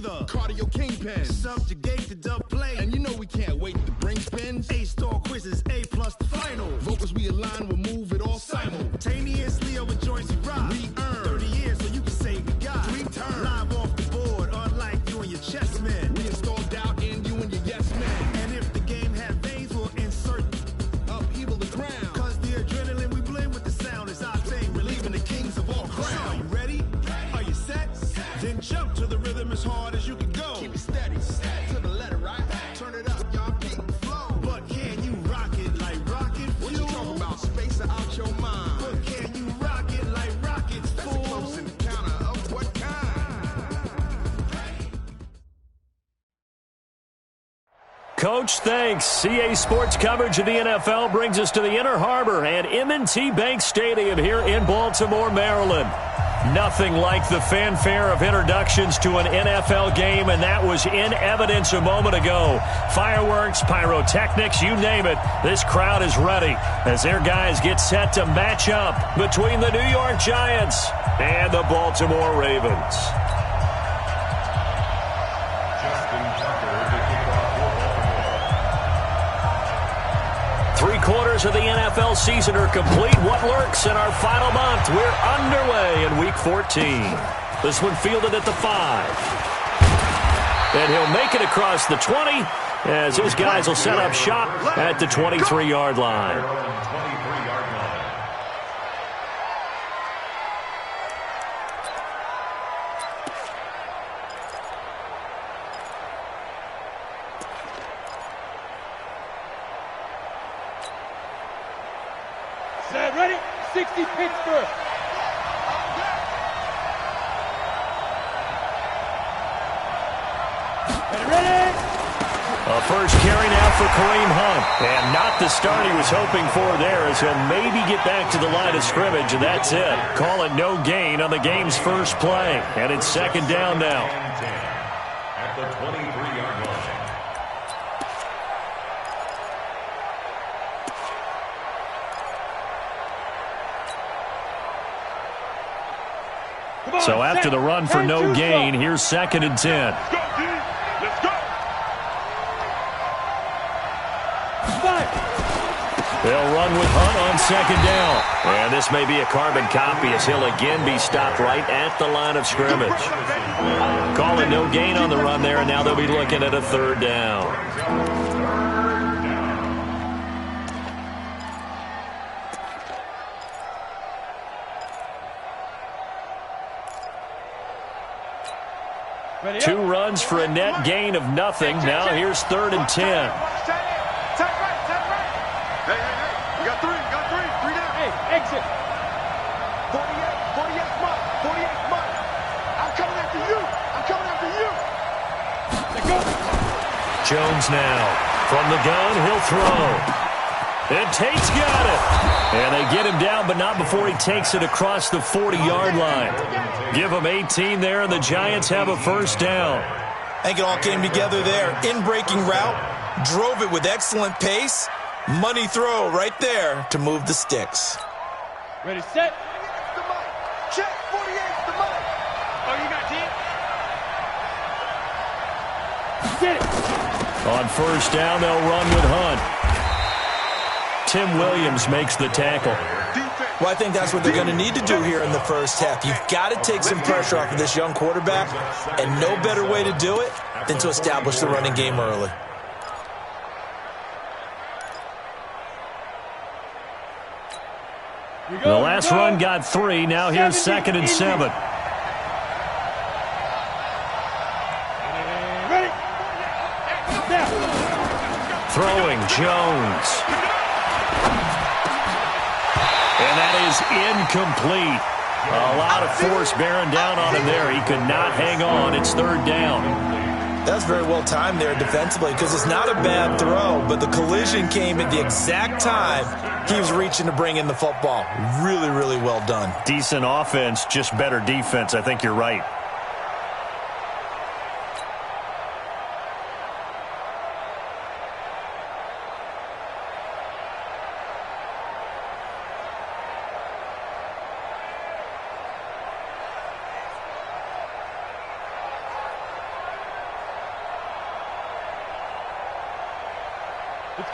the cardio kingpin. Subjugate the dub play. And you know we can't wait to bring spins. A-star quizzes, A+ the final. Vocals we align, we'll move it all simultaneously over joints we rock. We earn 30 years so you can say we got 3 turns. Live off the board, unlike you and your chess men. We install doubt in you and your yes men. And if the game had veins, we'll insert upheaval the ground. Cause the adrenaline we blend with the sound is our thing. Relieving the kings of all crowns. So are you ready? Are you set? Then jump to the rhythm as hard as you can go. Keep it steady, to the letter, right? Turn it up, y'all keep the flow. But can you rock it like rocket fuel? What you talking about? Space out your mind. But can you rock it like rockets, fool? That's a close encounter of what kind? Coach, thanks. CA Sports coverage of the NFL brings us to the Inner Harbor at M&T Bank Stadium here in Baltimore, Maryland. Nothing like the fanfare of introductions to an NFL game, and that was in evidence a moment ago. Fireworks, pyrotechnics, you name it. This crowd is ready as their guys get set to match up between the New York Giants and the Baltimore Ravens. Three-quarters of the NFL season are complete. What lurks in our final month? We're underway in Week 14. This one fielded at the 5. And he'll make it across the 20 as his guys will set up shop at the 23-yard line. Ready? 60 Pittsburgh. Ready? A first carry now for Kareem Hunt. And not the start he was hoping for there as he'll maybe get back to the line of scrimmage, and that's it. Call it no gain on the game's first play. And it's second down now. At the 23-yard line. So after the run for no gain, here's second and 10. Let's go. They'll run with Hunt on second down. And this may be a carbon copy as he'll again be stopped right at the line of scrimmage. Call it no gain on the run there, and now they'll be looking at a third down. Two runs for a net gain of nothing. Now here's third and 10. Hey, we got three. Three down. Hey, exit. 48 Mike. I'm coming after you. Let's go. Jones now. From the gun, he'll throw. And Tate's got it. And they get him down, but not before he takes it across the 40-yard line. Give him 18 there, and the Giants have a first down. I think it all came together there. In-breaking route, drove it with excellent pace. Money throw right there to move the sticks. Ready, set. The mic. Check 48, the mic. Oh, you got 10? Get it. On first down, they'll run with Hunt. Tim Williams makes the tackle. Well, I think that's what they're going to need to do here in the first half. You've got to take some pressure off of this young quarterback, and no better way to do it than to establish the running game early. The last run got 3. Now here's second and 7. Throwing Jones. And that is incomplete. A lot of force bearing down on him there. He could not hang on. It's third down. That's very well timed there defensively because it's not a bad throw, but the collision came at the exact time he was reaching to bring in the football. Really, really well done. Decent offense, just better defense. I think you're right.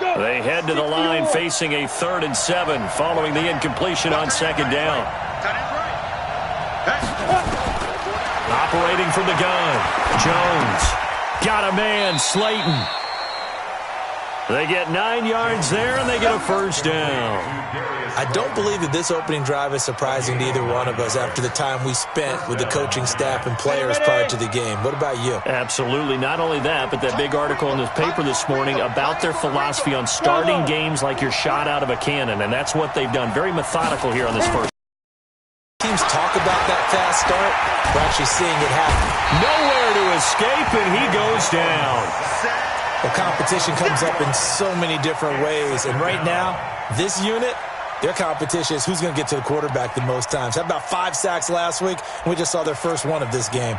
They head to the line facing a 3rd and 7 following the incompletion on 2nd down. Operating from the gun, Jones. Got a man, Slayton. They get 9 yards there, and they get a 1st down. I don't believe that this opening drive is surprising to either one of us after the time we spent with the coaching staff and players prior to the game. What about you? Absolutely. Not only that, but that big article in the paper this morning about their philosophy on starting games like you're shot out of a cannon, and that's what they've done. Very methodical here on this first. Teams talk about that fast start. We're actually seeing it happen. Nowhere to escape, and he goes down. The competition comes up in so many different ways, and right now, this unit, their competition is who's going to get to the quarterback the most times. Had about 5 sacks last week, and we just saw their first one of this game.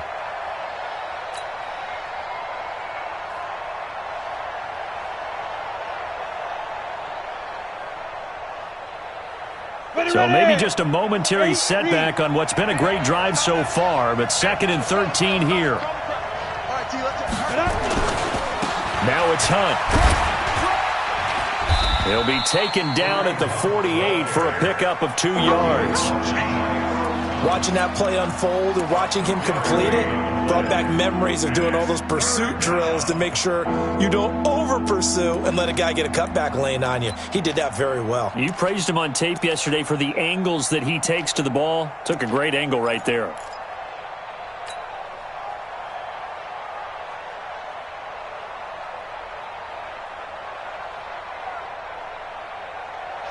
So maybe just a momentary setback on what's been a great drive so far, but 2nd and 13 here. Now it's Hunt. He'll be taken down at the 48 for a pickup of 2 yards. Watching that play unfold and watching him complete it brought back memories of doing all those pursuit drills to make sure you don't over-pursue and let a guy get a cutback lane on you. He did that very well. You praised him on tape yesterday for the angles that he takes to the ball. Took a great angle right there.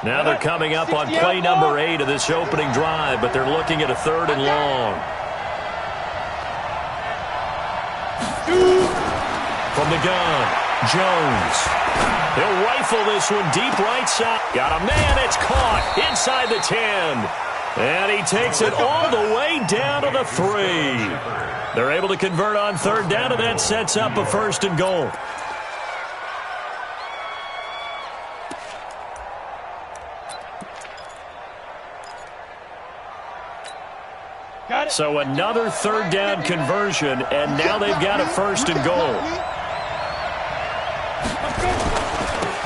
Now they're coming up on play number 8 of this opening drive, but they're looking at a 3rd and long. From the gun, Jones. He'll rifle this one deep right side. Got a man, it's caught inside the 10. And he takes it all the way down to the 3. They're able to convert on 3rd down, and that sets up a 1st and goal. So another 3rd down conversion, and now they've got a 1st and goal.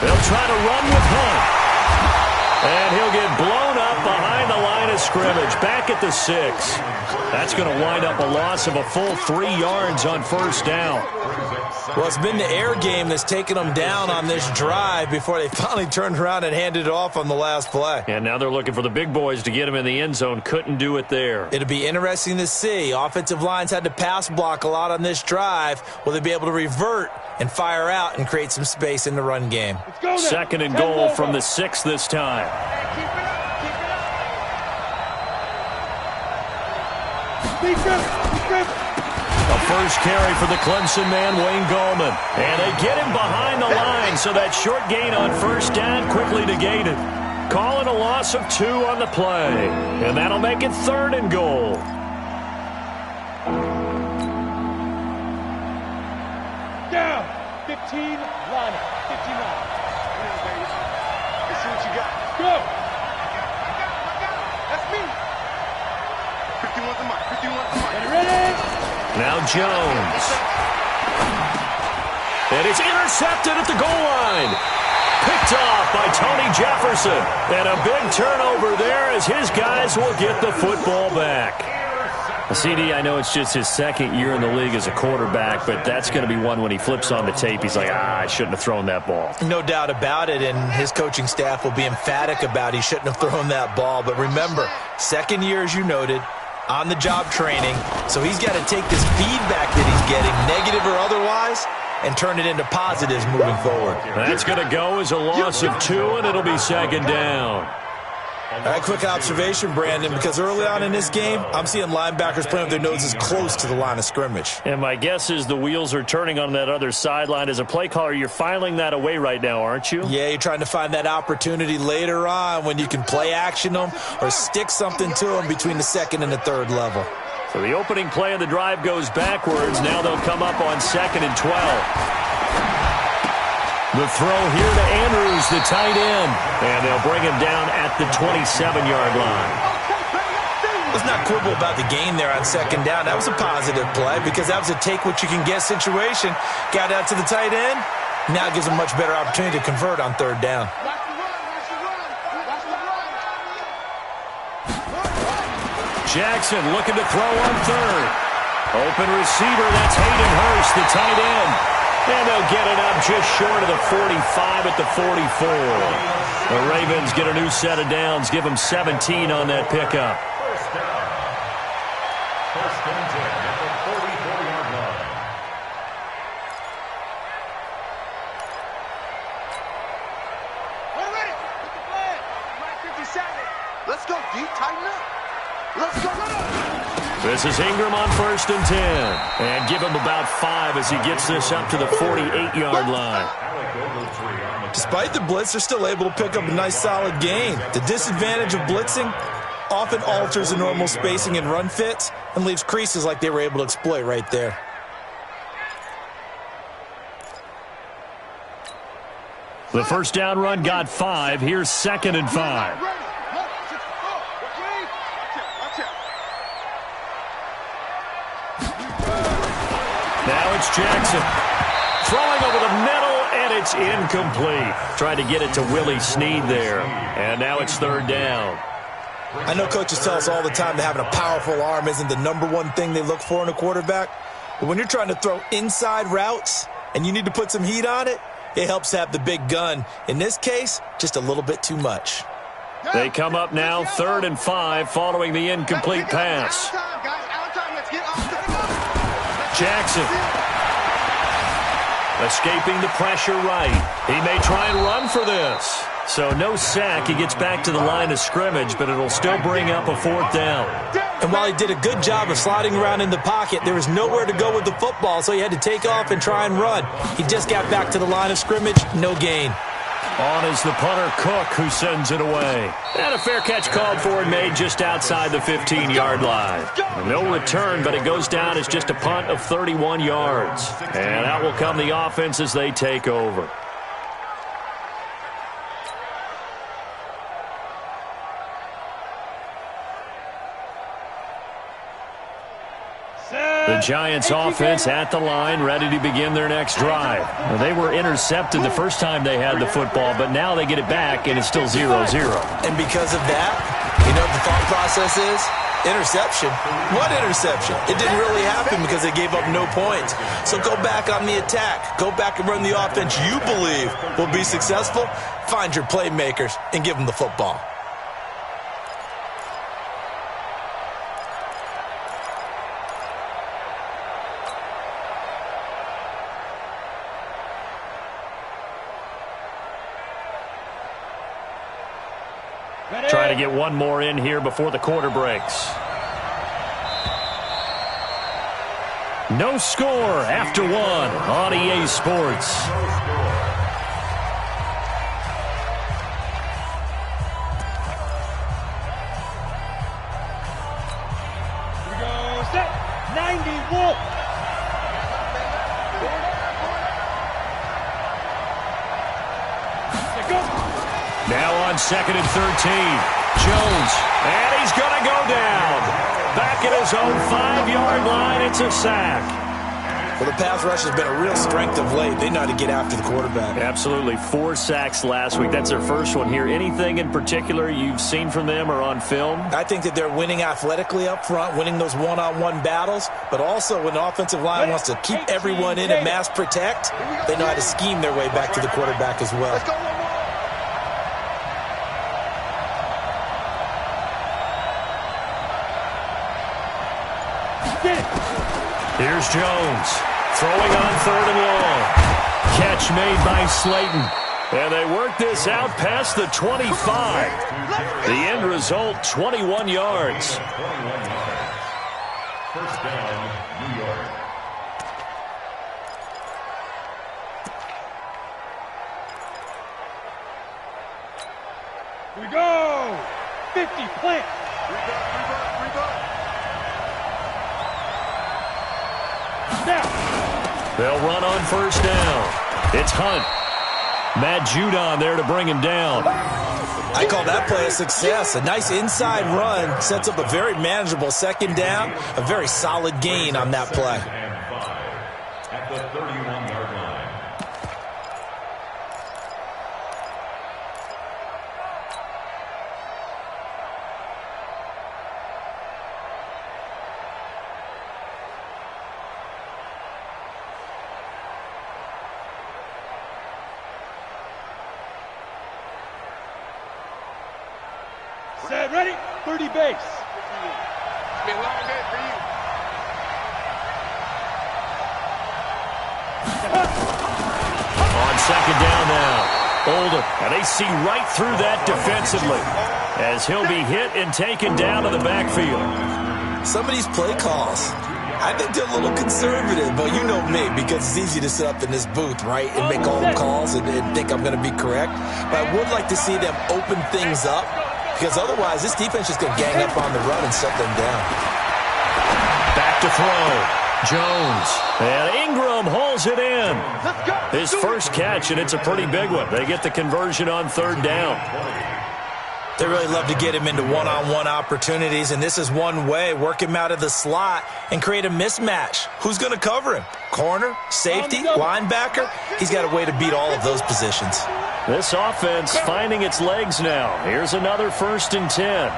They'll try to run with Hunt. And he'll get blown up behind the line of scrimmage, back at the 6. That's going to wind up a loss of a full 3 yards on 1st down. Well, it's been the air game that's taken them down on this drive before they finally turned around and handed it off on the last play. And now they're looking for the big boys to get him in the end zone. Couldn't do it there. It'll be interesting to see. Offensive lines had to pass block a lot on this drive. Will they be able to revert and fire out and create some space in the run game? 2nd and goal from the 6 this time. A first carry for the Clemson man, Wayne Gallman. And they get him behind the line, so that short gain on 1st down quickly negated. Calling a loss of 2 on the play. And that'll make it 3rd and goal. Down. 15, line up. 59. Let's see what you got. Go. That's me. 51's the mic. 51's the mic. Ready? Now Jones. And it's intercepted at the goal line. Picked off by Tony Jefferson. And a big turnover there as his guys will get the football back. CD, I know it's just his 2nd year in the league as a quarterback, but that's going to be one when he flips on the tape. He's like, I shouldn't have thrown that ball. No doubt about it, and his coaching staff will be emphatic about he shouldn't have thrown that ball. But remember, 2nd year, as you noted, on-the-job training, so he's got to take this feedback that he's getting, negative or otherwise, and turn it into positives moving forward. That's going to go as a loss of 2, and it'll be 2nd down. All right, quick observation, Brandon, because early on in this game, I'm seeing linebackers playing with their noses close to the line of scrimmage. And my guess is the wheels are turning on that other sideline. As a play caller, you're filing that away right now, aren't you? Yeah, you're trying to find that opportunity later on when you can play action them or stick something to them between the 2nd and the 3rd level. So the opening play of the drive goes backwards. Now they'll come up on 2nd and 12. The throw here to Andrews, the tight end. And they'll bring him down at the 27-yard line. Let's not quibble about the gain there on 2nd down. That was a positive play because that was a take-what-you-can-get situation. Got out to the tight end, Now it gives him a much better opportunity to convert on third down. Jackson looking to throw on third. Open receiver, that's Hayden Hurst, the tight end. And they'll get it up just short of the 45 at the 44. The Ravens get a new set of downs, give them 17 on that pickup. First down. First and 10 at the 44-yard line. We're ready. Put the flag. Right 50 seconds. Let's go, D. Tighten up. Let's go. This is Ingram on first and 10. And give him about 5 as he gets this up to the 48-yard line. Despite the blitz, they're still able to pick up a nice solid gain. The disadvantage of blitzing often alters the normal spacing and run fits and leaves creases like they were able to exploit right there. The first down run got 5. Here's second and 5. Now it's Jackson. Throwing over the middle, and it's incomplete. Tried to get it to Willie Snead there. And now it's third down. I know coaches tell us all the time that having a powerful arm isn't the #1 thing they look for in a quarterback. But when you're trying to throw inside routes and you need to put some heat on it, it helps have the big gun. In this case, just a little bit too much. They come up now, 3rd and 5, following the incomplete pass. Jackson escaping the pressure right. He may try and run for this. So no sack. He gets back to the line of scrimmage, but it'll still bring up a 4th down. And while he did a good job of sliding around in the pocket, there was nowhere to go with the football, so he had to take off and try and run. He just got back to the line of scrimmage, no gain. On is the punter, Cook, who sends it away. And a fair catch called for and made just outside the 15-yard line. No return, but it goes down as just a punt of 31 yards. And out will come the offense as they take over. The Giants offense at the line, ready to begin their next drive. Well, they were intercepted the first time they had the football, but now they get it back, and it's still 0-0. And because of that, you know what the thought process is? Interception. What interception? It didn't really happen because they gave up no points. So go back on the attack. Go back and run the offense you believe will be successful. Find your playmakers and give them the football. Trying to get one more in here before the quarter breaks. No score after 1 on EA Sports. Here we go, set, 90 Wolf. Now on 2nd and 13. Jones, and he's going to go down. Back at his own 5-yard line, it's a sack. Well, the pass rush has been a real strength of late. They know how to get after the quarterback. Absolutely. 4 sacks last week. That's their first one here. Anything in particular you've seen from them or on film? I think that they're winning athletically up front, winning those one-on-one battles, but also when the offensive line wants to keep everyone in and mass protect, they know how to scheme their way back to the quarterback as well. Here's Jones, throwing on 3rd and long. Catch made by Slayton. And they work this out past the 25. The end result, 21 yards. First down, New York. Here we go. 50 plant. Reverse. They'll run on first down. It's Hunt. Matt Judon there to bring him down. I call that play a success. A nice inside run sets up a very manageable 2nd down. A very solid gain on that play. At the 31-yard line. Set, ready? 30 base. It's been a long day for you. On second down now. Oldham, and they see right through that defensively as he'll be hit and taken down to the backfield. Some of these play calls, I think they're a little conservative, but you know me, because it's easy to sit up in this booth, right, and make all the calls and think I'm going to be correct. But I would like to see them open things up, because otherwise this defense is going to gang up on the run and shut them down. Back to throw. Jones. And Ingram hauls it in. His first catch, and it's a pretty big one. They get the conversion on third down. They really love to get him into one-on-one opportunities, and this is one way. Work him out of the slot and create a mismatch. Who's going to cover him? Corner, safety, linebacker? He's got a way to beat all of those positions. This offense finding its legs now. Here's another 1st and 10.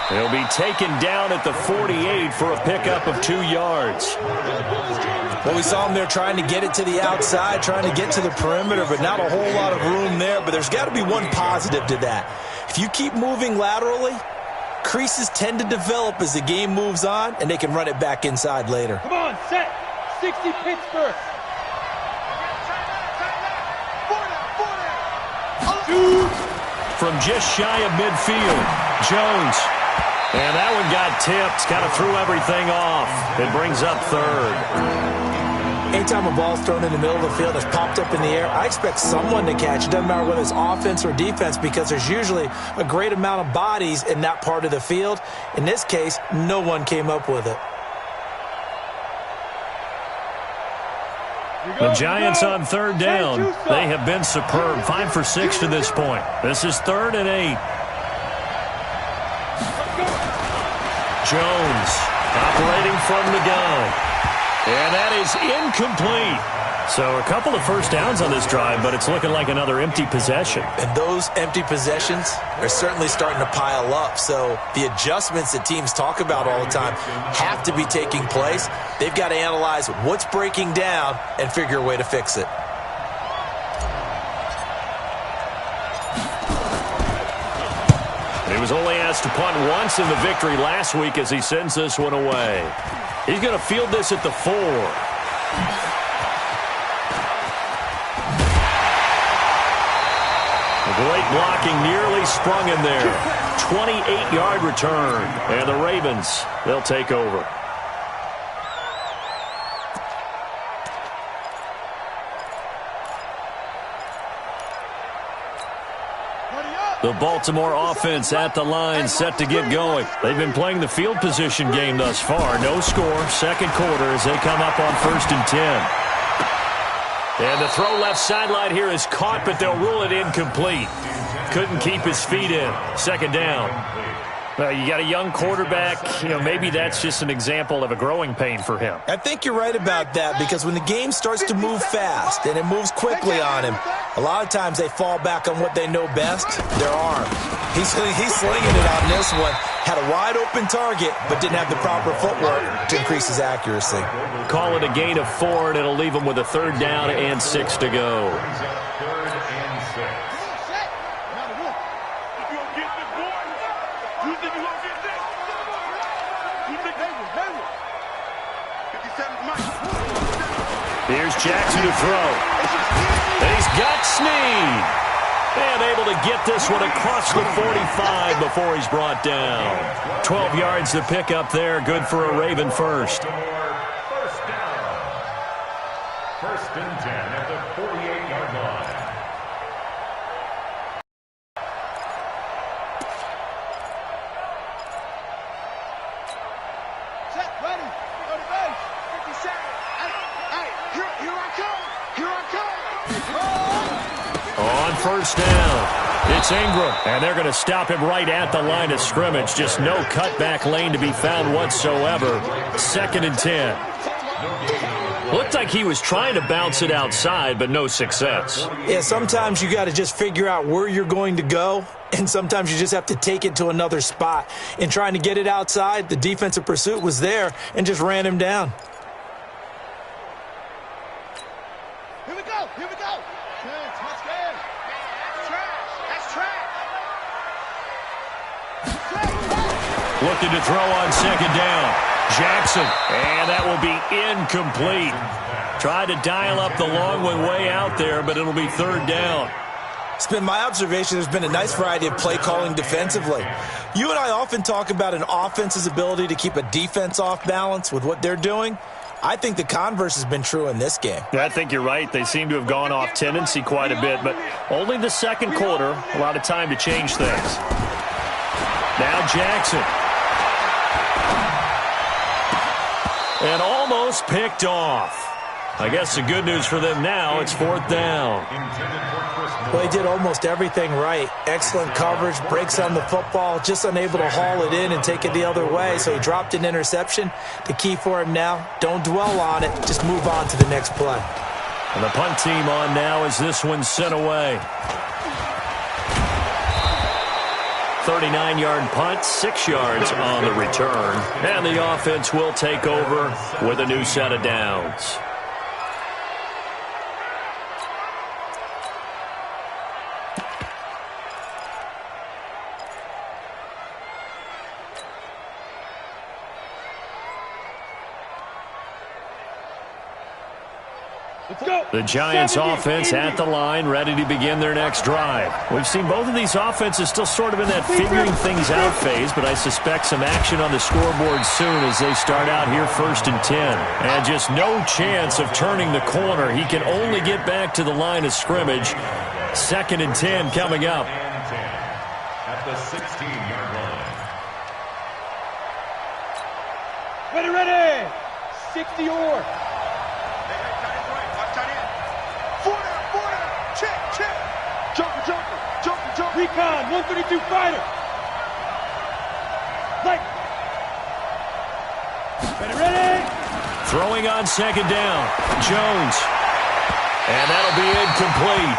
He'll be taken down at the 48 for a pickup of 2 yards. Well, we saw him there trying to get it to the outside, trying to get to the perimeter, but not a whole lot of room there. But there's got to be one positive to that. If you keep moving laterally, creases tend to develop as the game moves on, and they can run it back inside later. Come on, set. 60 Pittsburgh. From just shy of midfield, Jones. And that one got tipped, kind of threw everything off. It brings up third. Anytime a ball's thrown in the middle of the field that's popped up in the air, I expect someone to catch. It doesn't matter whether it's offense or defense, because there's usually a great amount of bodies in that part of the field. In this case, no one came up with it. The Giants on third down. They have been superb. 5 for 6 to this point. This is 3rd and 8. Jones operating from the gun. And that is incomplete. So a couple of first downs on this drive, but it's looking like another empty possession. And those empty possessions are certainly starting to pile up. So the adjustments that teams talk about all the time have to be taking place. They've got to analyze what's breaking down and figure a way to fix it. He was only asked to punt once in the victory last week as he sends this one away. He's going to field this at the 4. Great blocking, nearly sprung in there. 28-yard return. And the Ravens, they'll take over. The Baltimore offense at the line, set to get going. They've been playing the field position game thus far. No score, second quarter as they come up on 1st and 10. And the throw left sideline here is caught, but they'll rule it incomplete. Couldn't keep his feet in. Second down. You got a young quarterback. Maybe that's just an example of a growing pain for him. I think you're right about that, because when the game starts to move fast and it moves quickly on him, a lot of times they fall back on what they know best, their arm. He's slinging it on this one. Had a wide open target, but didn't have the proper footwork to increase his accuracy. Call it a gain of 4, and it'll leave him with a 3rd down and 6 to go. Here's Jackson to throw. And he's got Snead. And able to get this one across the 45 before he's brought down. 12 yards to pick up there. Good for a Raven first. First down. 1st and 10 at the 48-yard line. Set, ready. Go to base. 57. Hey, here I come. Here I come. On 1st down, it's Ingram, and they're going to stop him right at the line of scrimmage. Just no cutback lane to be found whatsoever. 2nd and 10. Looked like he was trying to bounce it outside, but no success. Yeah, sometimes you got to just figure out where you're going to go, and sometimes you just have to take it to another spot. In trying to get it outside, the defensive pursuit was there and just ran him down. Here we go. Here we go. Let's go. looking to throw on second down. Jackson, and that will be incomplete. Tried to dial up the long one way out there, but it'll be third down. It's been my observation there's been a nice variety of play calling defensively. You and I often talk about an offense's ability to keep a defense off balance with what they're doing. I think the converse has been true in this game. I think you're right. They seem to have gone off tendency quite a bit, but only the second quarter, a lot of time to change things. Now Jackson. And almost picked off. I guess the good news for them now, it's fourth down. Well, he did almost everything right. Excellent coverage, breaks on the football, just unable to haul it in and take it the other way, so he dropped an interception. The key for him now, don't dwell on it, just move on to the next play. And the punt team on now as this one's sent away. 39-yard punt, 6 yards on the return. And the offense will take over with a new set of downs. The Giants offense at the line, ready to begin their next drive. We've seen both of these offenses still sort of in that figuring things out phase, but I suspect some action on the scoreboard soon as they start out here 1st and 10. And just no chance of turning the corner. He can only get back to the line of scrimmage. 2nd and 10 coming up. At the 16-yard line. Ready. 60 or. Jumper. Recon, 132 fighter. Right. Ready. Throwing on second down. Jones. And that'll be incomplete.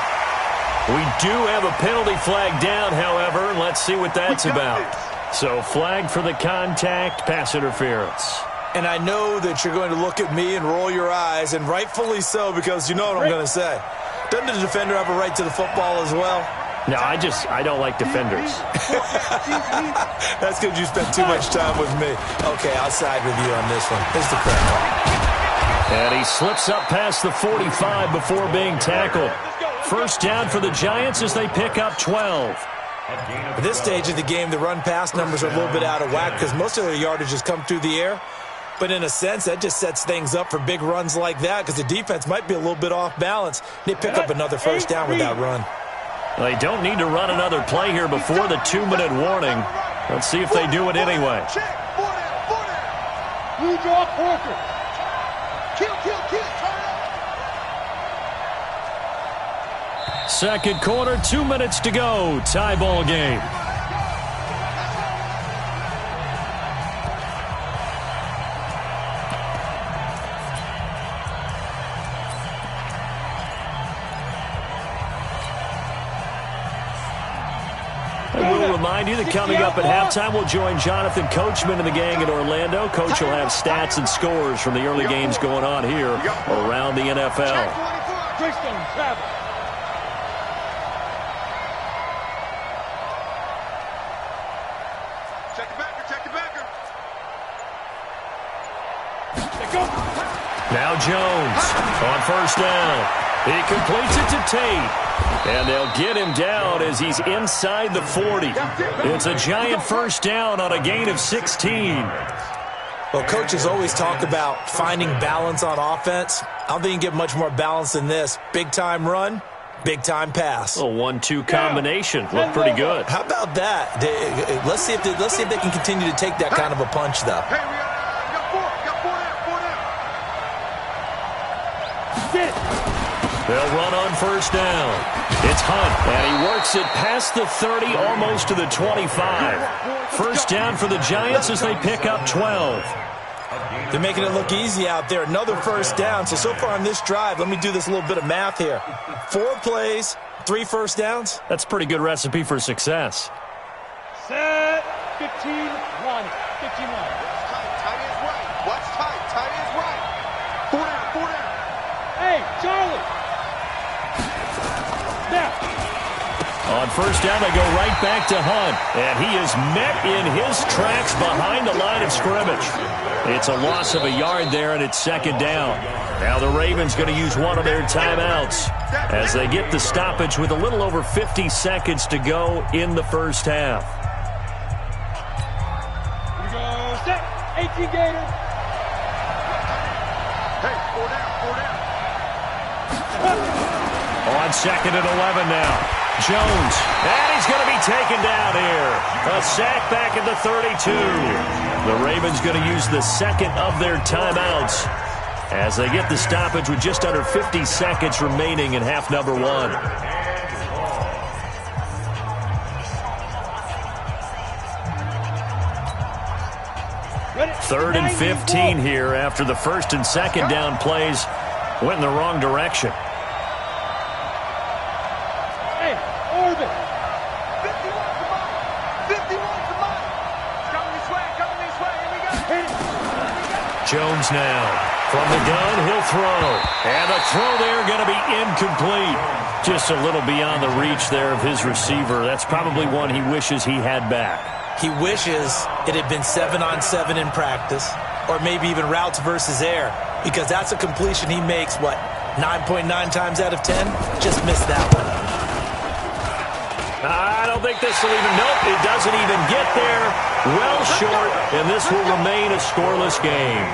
We do have a penalty flag down, however. Let's see what that's about. So flag for the contact, pass interference. And I know that you're going to look at me and roll your eyes, and rightfully so, because you know what I'm going to say. Doesn't the defender have a right to the football as well? No, I don't like defenders. That's because you spent too much time with me. Okay, I'll side with you on this one. Here's the crack. And he slips up past the 45 before being tackled. First down for the Giants as they pick up 12. At this stage of the game, the run-pass numbers are a little bit out of whack because most of their yardage has come through the air. But in a sense, that just sets things up for big runs like that because the defense might be a little bit off balance. They pick up another first down with that run. They don't need to run another play here before the 2-minute warning. Let's see if they do it anyway. Blue draw Porker. Kill. Second quarter, 2 minutes to go. Tie ball game. We'll remind you that coming up at halftime, we'll join Jonathan Coachman and the gang in Orlando. Coach will have stats and scores from the early games going on here around the NFL. Greystone travel. Check the backer. Now Jones on first down. He completes it to Tate. And they'll get him down as he's inside the 40. It's a Giant first down on a gain of 16. Well, coaches always talk about finding balance on offense. I don't think you can get much more balance than this. Big-time run, big-time pass. A 1-2 combination. Looked pretty good. How about that? Let's see if they can continue to take that kind of a punch, though. Hey, we got four down. They'll run on first down. It's Hunt, and he works it past the 30, almost to the 25. First down for the Giants as they pick up 12. They're making it look easy out there. Another first down. So far on this drive, let me do this little bit of math here. 4 plays, 3 first downs. That's a pretty good recipe for success. Set. 15 line. 15 line. Tight is right. What's tight? Tight is right. 4 down. Hey, Charlie. Now. On first down, they go right back to Hunt. And he is met in his tracks behind the line of scrimmage. It's a loss of a yard there, and it's second down. Now the Ravens going to use one of their timeouts as they get the stoppage with a little over 50 seconds to go in the first half. Here we go. Set. 18 Gators. Hey, 4 down. On second and 11 now. Jones. And he's going to be taken down here. A sack back at the 32. The Ravens going to use the second of their timeouts as they get the stoppage with just under 50 seconds remaining in half number one. Third and 15 here after the first and second down plays went in the wrong direction. Hey, Orbit. 51's the mark. 51's the mark. It's coming this way. Here we go. Hit it. Jones now. From the gun, he'll throw. And the throw there going to be incomplete. Just a little beyond the reach there of his receiver. That's probably one he wishes he had back. He wishes it had been 7-on-7 in practice, or maybe even routes versus air, because that's a completion he makes, 9.9 times out of 10? Just missed that one. I don't think this will even, nope, it doesn't even get there. Well short, and this will remain a scoreless game.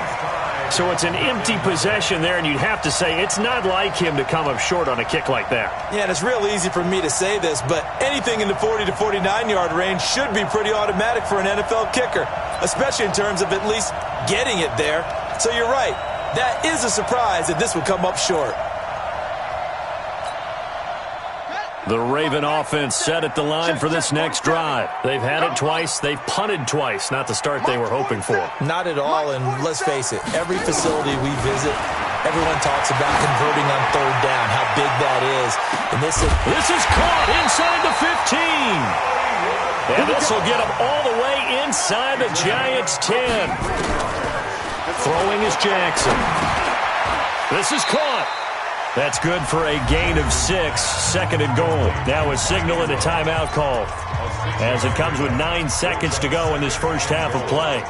So it's an empty possession there, and you'd have to say it's not like him to come up short on a kick like that. Yeah, and it's real easy for me to say this, but anything in the 40 to 49-yard range should be pretty automatic for an NFL kicker, especially in terms of at least getting it there. So you're right. That is a surprise that this would come up short. The Raven offense set at the line for this next drive. They've had it twice. They've punted twice. Not the start they were hoping for. Not at all, and let's face it, every facility we visit, everyone talks about converting on third down, how big that is. And this is caught inside the 15. And this will get them all the way inside the Giants' 10. Throwing is Jackson. This is caught. That's good for a gain of 6, second and goal. Now a signal and a timeout call as it comes with 9 seconds to go in this first half of play.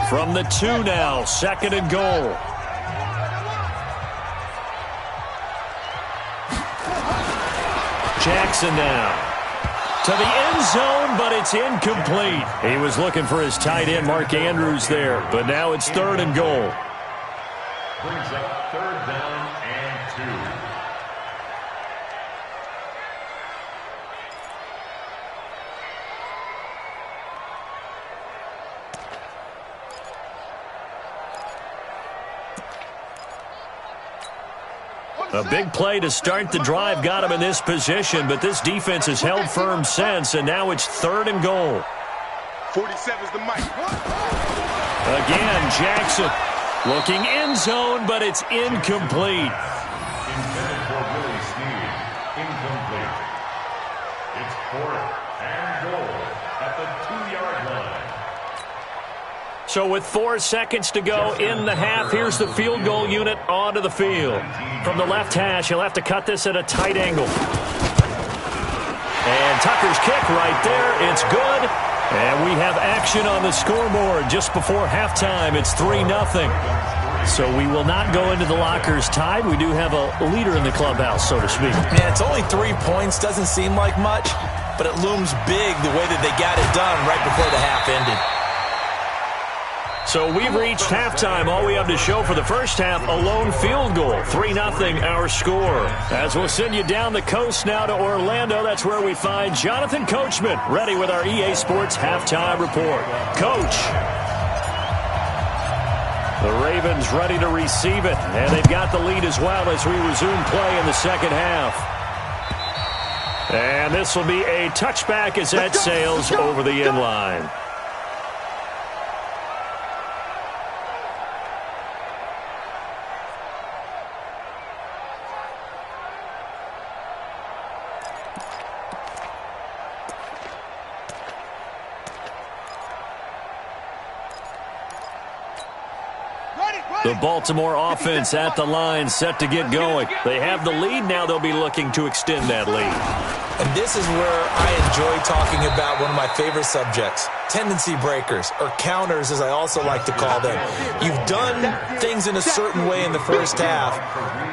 From the 2 now, second and goal. Jackson now to the end zone, but it's incomplete. He was looking for his tight end, Mark Andrews, there, but now it's third and goal. Brings up third down and 2. A big play to start the drive got him in this position, but this defense has held firm since, and now it's third and goal. 47's the mic. Again, Jackson looking end zone, but it's incomplete. Intended for Willie Snead. Incomplete. It's fourth and goal at the 2-yard line. So with 4 seconds to go in the half, here's the field goal unit onto the field. From the left hash, he'll have to cut this at a tight angle. And Tucker's kick right there. It's good. And we have action on the scoreboard just before halftime. It's 3-0. So we will not go into the lockers tied. We do have a leader in the clubhouse, so to speak. Man, it's only 3 points. Doesn't seem like much, but it looms big the way that they got it done right before the half ended. So we've reached halftime. All we have to show for the first half, a lone field goal. 3-0 our score. As we'll send you down the coast now to Orlando, that's where we find Jonathan Coachman ready with our EA Sports halftime report. Coach. The Ravens ready to receive it, and they've got the lead as well as we resume play in the second half. And this will be a touchback as that sails over the end line. The Baltimore offense at the line, set to get going. They have the lead now. They'll be looking to extend that lead. And this is where I enjoy talking about one of my favorite subjects, tendency breakers, or counters as I also like to call them. You've done things in a certain way in the first half,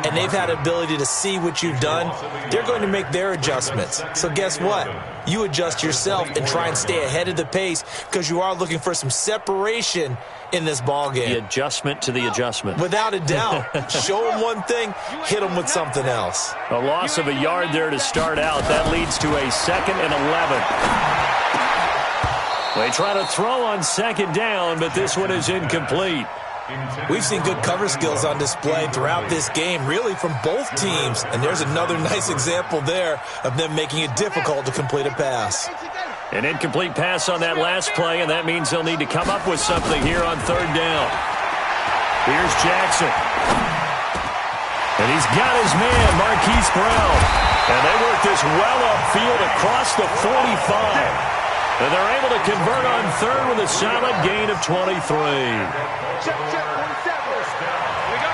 and they've had ability to see what you've done. They're going to make their adjustments. So guess what? You adjust yourself and try and stay ahead of the pace because you are looking for some separation in this ball game. The adjustment to the adjustment. Without a doubt. Show them one thing, hit them with something else. A loss of a yard there to start out. That leads to a 2nd and 11. They try to throw on 2nd down, but this one is incomplete. We've seen good cover skills on display throughout this game, really from both teams. And there's another nice example there of them making it difficult to complete a pass. An incomplete pass on that last play, and that means they'll need to come up with something here on 3rd down. Here's Jackson. And he's got his man, Marquise Brown. And they work this well upfield across the 45. And they're able to convert on 3rd with a solid gain of 23. Check, 47. Here we go.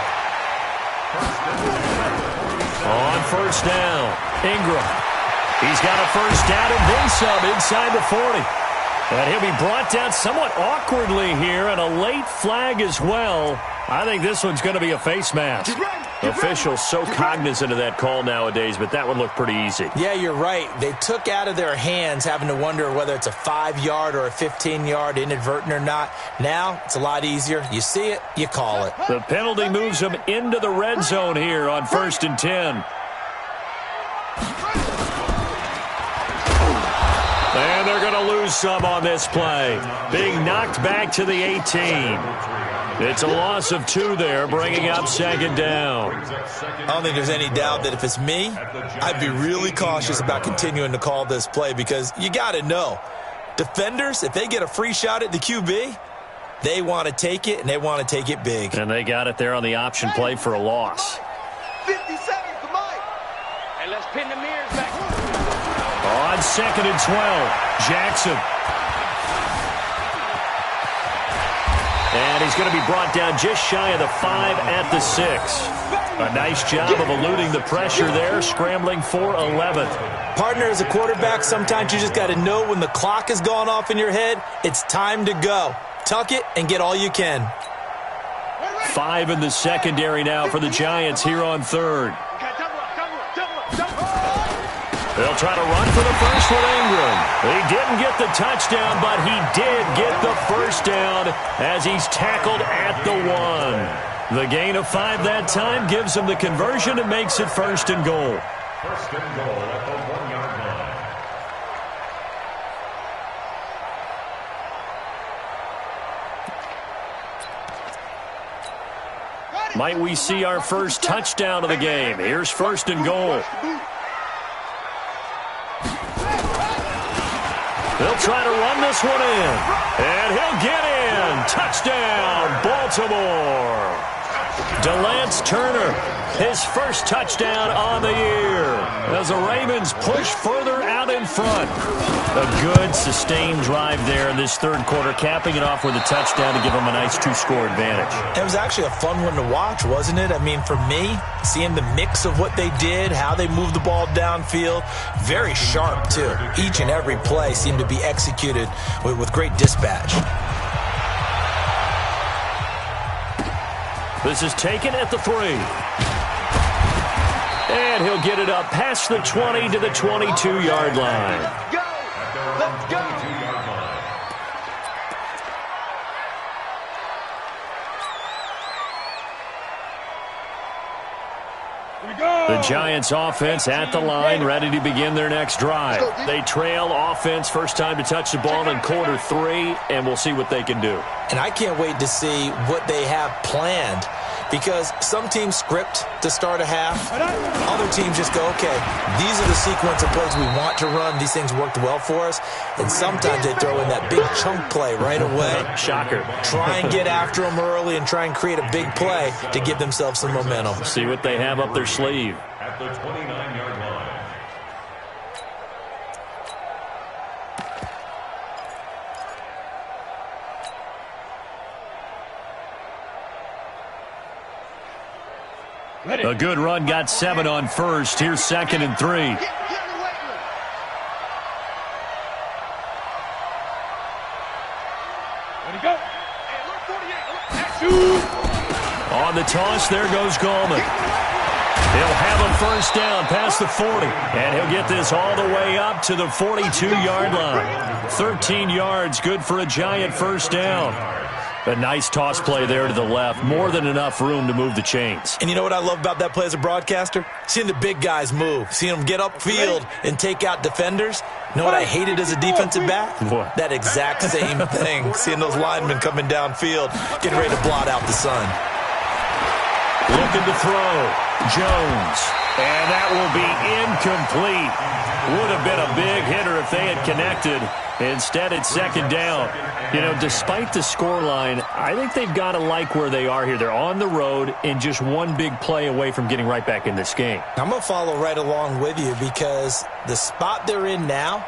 On 1st down, Ingram. He's got a 1st down and then some inside the 40. And he'll be brought down somewhat awkwardly here, and a late flag as well. I think this one's going to be a face mask. Officials so cognizant of that call nowadays, but that one looked pretty easy. Yeah, you're right. They took out of their hands having to wonder whether it's a 5-yard or a 15-yard, inadvertent or not. Now, it's a lot easier. You see it, you call it. The penalty moves them into the red zone here on 1st and 10. And they're going to lose some on this play. Being knocked back to the 18. It's a loss of 2 there, bringing up 2nd down. I don't think there's any doubt that if it's me, I'd be really cautious about continuing to call this play because you got to know, defenders, if they get a free shot at the QB, they want to take it, and they want to take it big. And they got it there on the option play for a loss. 50 seconds to Mike. And let's pin the mirrors back. On 2nd and 12, Jackson. And he's going to be brought down just shy of the 5 at the 6. A nice job of eluding the pressure there, scrambling for 11th. Partner, as a quarterback, sometimes you just got to know when the clock has gone off in your head, it's time to go. Tuck it and get all you can. 5 in the secondary now for the Giants here on 3rd. They'll try to run for the first with Ingram. He didn't get the touchdown, but he did get the 1st down as he's tackled at the 1. The gain of 5 that time gives him the conversion and makes it 1st and goal. 1st and goal at the 1-yard line. Might we see our first touchdown of the game? Here's 1st and goal. They'll try to run this one in. And he'll get in. Touchdown, Baltimore. DeLance Turner, his first touchdown on the year. As the Ravens push further out in front. A good, sustained drive there in this 3rd quarter, capping it off with a touchdown to give them a nice 2-score advantage. It was actually a fun one to watch, wasn't it? I mean, for me, seeing the mix of what they did, how they moved the ball downfield, very sharp, too. Each and every play seemed to be executed with great dispatch. This is taken at the 3. And he'll get it up past the 20 to the 22-yard line. Go! Let's go! The Giants offense at the line, ready to begin their next drive. They trail offense, first time to touch the ball in quarter 3, and we'll see what they can do. And I can't wait to see what they have planned because some teams script to start a half. Other teams just go, okay, these are the sequence of plays we want to run. These things worked well for us. And sometimes they throw in that big chunk play right away. Shocker. Try and get after them early and try and create a big play to give themselves some momentum. See what they have up their sleeve. At the 29-yard line. A good run got 7 on first. Here's 2nd and 3. Get in the weight room. Ready, go. Hey, look, 48. On the toss, there goes Gallman. He'll have a first down past the 40, and he'll get this all the way up to the 42-yard line. 13 yards, good for a giant first down. A nice toss play there to the left. More than enough room to move the chains. And you know what I love about that play as a broadcaster? Seeing the big guys move. Seeing them get upfield and take out defenders. You know what I hated as a defensive back? What? That exact same thing. Seeing those linemen coming downfield, getting ready to blot out the sun. Looking to throw. Jones. And that will be incomplete. Would have been a big hitter if they had connected. Instead, it's 2nd down. You know, despite the scoreline, I think they've got to like where they are here. They're on the road and just one big play away from getting right back in this game. I'm going to follow right along with you because the spot they're in now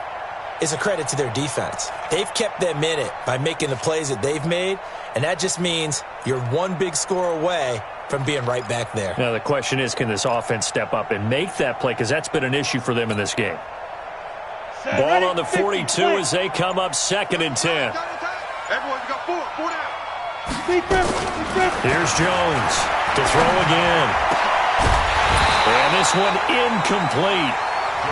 is a credit to their defense. They've kept them in it by making the plays that they've made, and that just means you're one big score away from being right back there. Now, the question is, can this offense step up and make that play? Because that's been an issue for them in this game. Ball on the 42 as they come up 2nd and 10. Everyone's got 4 down. Here's Jones to throw again. And this one incomplete.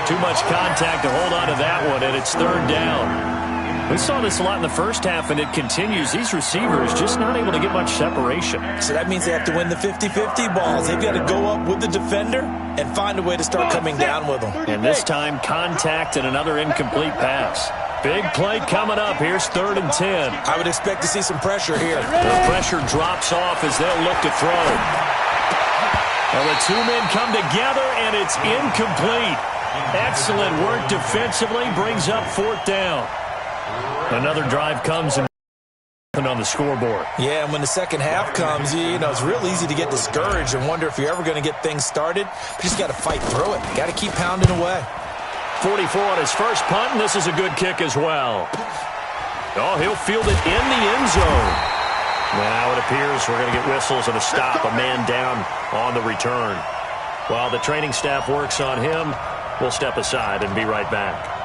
Too much contact to hold on to that one, and it's 3rd down. We saw this a lot in the first half, and it continues. These receivers just not able to get much separation. So that means they have to win the 50-50 balls. They've got to go up with the defender and find a way to start coming down with them. And this time, contact and another incomplete pass. Big play coming up. Here's 3rd and 10. I would expect to see some pressure here. The pressure drops off as they'll look to throw. Well, the two men come together, and it's incomplete. Excellent work defensively. Brings up 4th down. Another drive comes and on the scoreboard. Yeah, and when the second half comes, you know, it's real easy to get discouraged and wonder if you're ever going to get things started. You just got to fight through it. Got to keep pounding away. 44 on his first punt, and this is a good kick as well. Oh, he'll field it in the end zone. Now it appears we're going to get whistles and a stop, a man down on the return. While the training staff works on him, we'll step aside and be right back.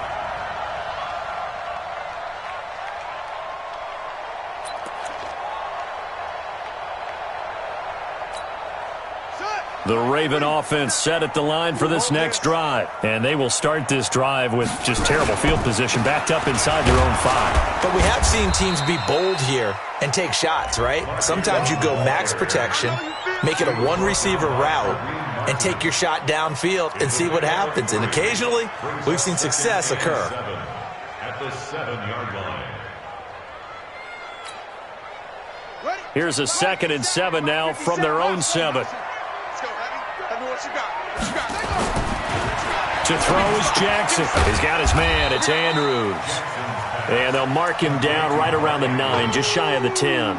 The Raven offense set at the line for this next drive. And they will start this drive with just terrible field position, backed up inside their own 5. But we have seen teams be bold here and take shots, right? Sometimes you go max protection, make it a one-receiver route, and take your shot downfield and see what happens. And occasionally, we've seen success occur. At the 7-yard line. Here's a 2nd and 7 now from their own 7. To throw is Jackson. He's got his man. It's Andrews. And they'll mark him down right around the 9, just shy of the 10.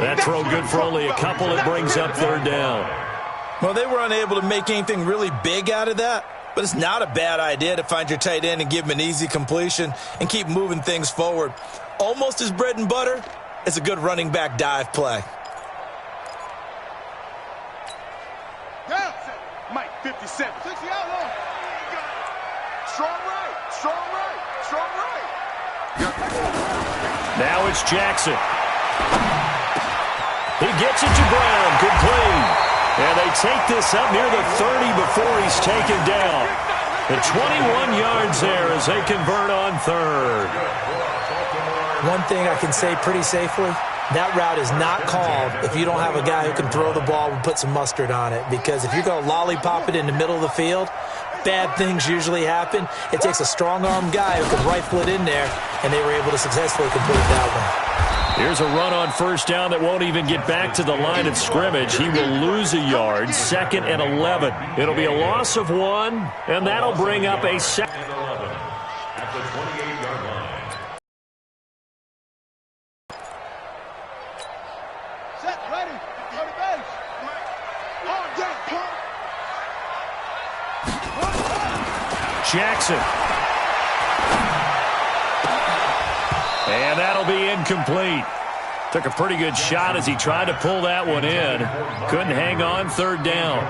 That throw good for only a couple. It brings up 3rd down. Well, they were unable to make anything really big out of that, but it's not a bad idea to find your tight end and give him an easy completion and keep moving things forward. Almost as bread and butter as a good running back dive play. Mike, 57. 60 out long. Strong right. Strong right. Strong right. Now it's Jackson. He gets it to Brown. Good play. And they take this up near the 30 before he's taken down. The 21 yards there as they convert on 3rd. One thing I can say pretty safely, that route is not called if you don't have a guy who can throw the ball and put some mustard on it. Because if you're going to lollipop it in the middle of the field, bad things usually happen. It takes a strong-arm guy who can rifle it in there, and they were able to successfully complete that one. Here's a run on 1st down that won't even get back to the line of scrimmage. He will lose a yard, 2nd and 11. It'll be a loss of 1, and that'll bring up a 2nd. At the 28-yard line. Set, ready. Go to base. On deck, pump. Jackson. And that'll be incomplete. Took a pretty good shot as he tried to pull that one in. Couldn't hang on, third down.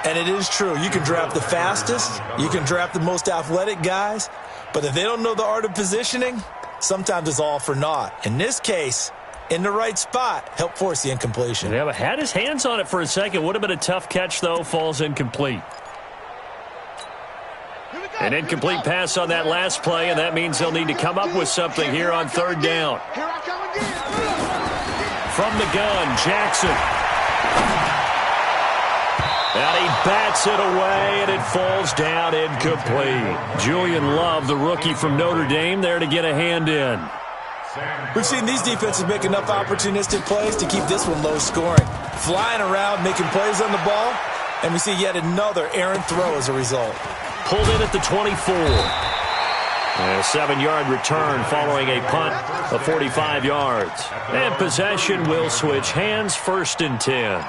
And it is true. You can draft the fastest. You can draft the most athletic guys. But if they don't know the art of positioning, sometimes it's all for naught. In this case, in the right spot, helped force the incompletion. Yeah, but had his hands on it for a second. Would have been a tough catch, though. Falls incomplete. An incomplete pass on that last play, and that means they'll need to come up with something here on third down. From the gun, Jackson. And he bats it away, and it falls down incomplete. Julian Love, the rookie from Notre Dame, there to get a hand in. We've seen these defenses make enough opportunistic plays to keep this one low scoring. Flying around, making plays on the ball, and we see yet another errant throw as a result. Pulled in at the 24. And a 7-yard return following a punt of 45 yards. And possession will switch hands, 1st and 10.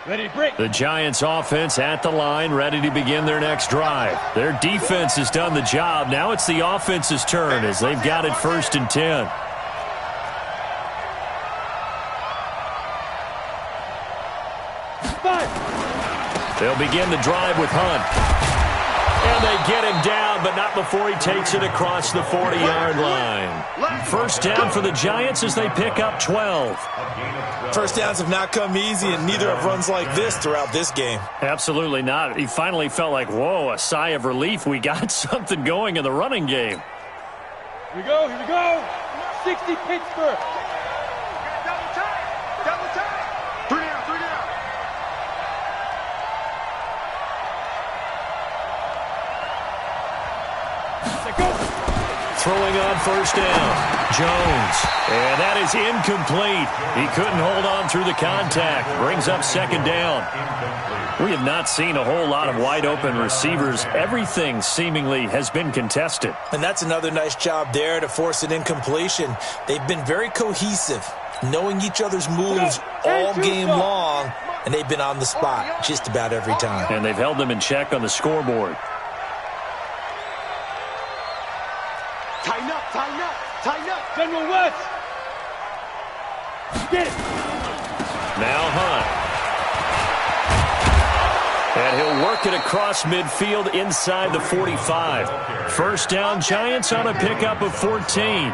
Ready to break. The Giants offense at the line, ready to begin their next drive. Their defense has done the job. Now it's the offense's turn as they've got it 1st and 10. They'll begin the drive with Hunt. And they get him down, but not before he takes it across the 40-yard line. First down for the Giants as they pick up 12. First downs have not come easy, and neither have runs like this throughout this game. Absolutely not. He finally felt like, whoa, a sigh of relief. We got something going in the running game. Here we go, here we go. 60 Pittsburgh. Double time, double time. 3 down, 3 down. Throwing on first down, Jones. And that is incomplete. He couldn't hold on through the contact. Brings up 2nd down. We have not seen a whole lot of wide-open receivers. Everything seemingly has been contested. And that's another nice job there to force an incompletion. They've been very cohesive, knowing each other's moves all game long, and they've been on the spot just about every time. And they've held them in check on the scoreboard. Tighten up, tighten up, tighten up. General West. Get it. Now Hunt. And he'll work it across midfield inside the 45. First down, Giants on a pickup of 14.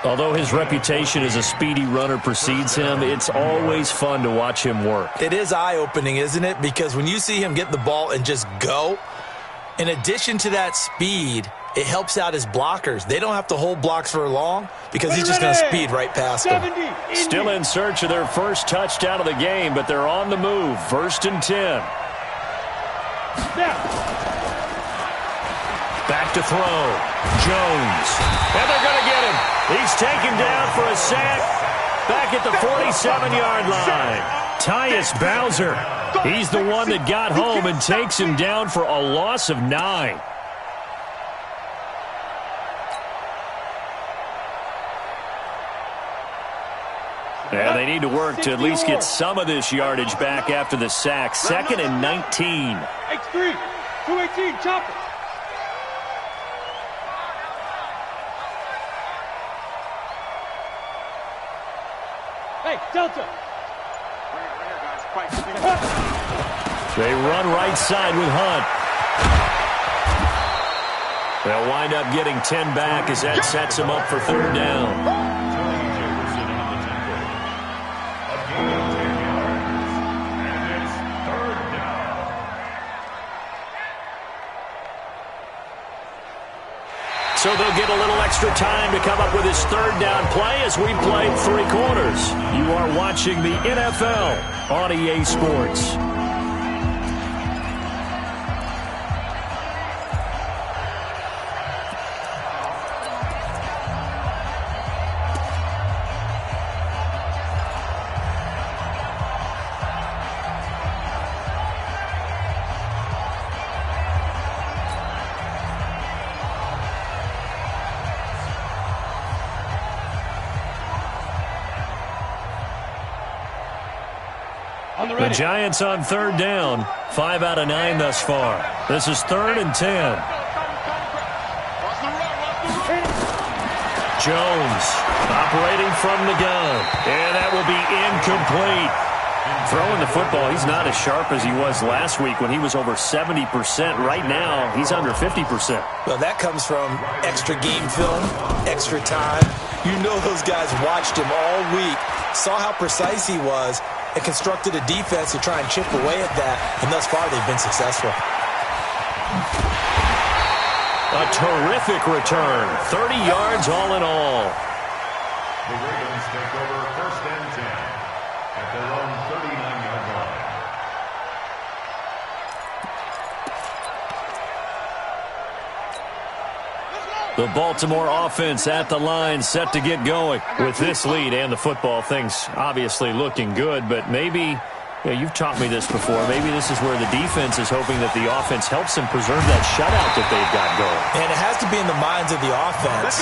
Although his reputation as a speedy runner precedes him, it's always fun to watch him work. It is eye-opening, isn't it? Because when you see him get the ball and just go, in addition to that speed, it helps out his blockers. They don't have to hold blocks for long because he's just going to speed right past them. Still in search of their first touchdown of the game, but they're on the move. 1st and 10. Back to throw. Jones. And they're going to get him. He's taken down for a sack. Back at the 47-yard line. Tyus Bowser. He's the one that got home and takes him down for a loss of 9. And they need to work to at least get some of this yardage back after the sack. 2nd and 19. X3, 218, chop it. Hey, Delta. They run right side with Hunt. They'll wind up getting 10 back as that sets them up for 3rd down. So they'll get a little extra time to come up with his 3rd down play as we play 3 quarters. You are watching the NFL on EA Sports. The Giants on 3rd down. 5 out of 9 thus far. This is 3rd and 10. Jones operating from the gun. And that will be incomplete. Throwing the football, he's not as sharp as he was last week when he was over 70%. Right now, he's under 50%. Well, that comes from extra game film, extra time. You know those guys watched him all week, saw how precise he was, and constructed a defense to try and chip away at that, and thus far they've been successful. A terrific return, 30 yards all in all. The Ravens take over 1st and 10 at their own 39-yard line. The Baltimore offense at the line, set to get going. With this lead and the football, things obviously looking good, but maybe, you've taught me this before, maybe this is where the defense is hoping that the offense helps them preserve that shutout that they've got going. And it has to be in the minds of the offense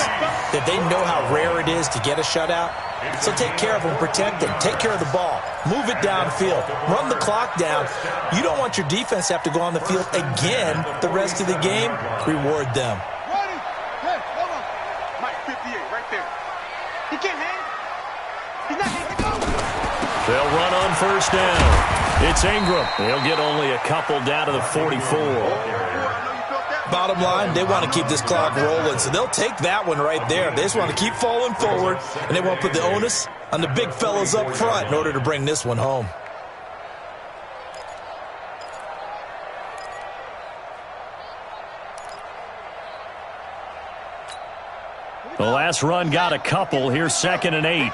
that they know how rare it is to get a shutout. So take care of them, protect them, take care of the ball, move it downfield, run the clock down. You don't want your defense to have to go on the field again the rest of the game. Reward them. They'll run on 1st down. It's Ingram. He'll get only a couple down to the 44. Bottom line, they want to keep this clock rolling, so they'll take that one right there. They just want to keep falling forward, and they want to put the onus on the big fellas up front in order to bring this one home. The last run got a couple. Here's 2nd and 8.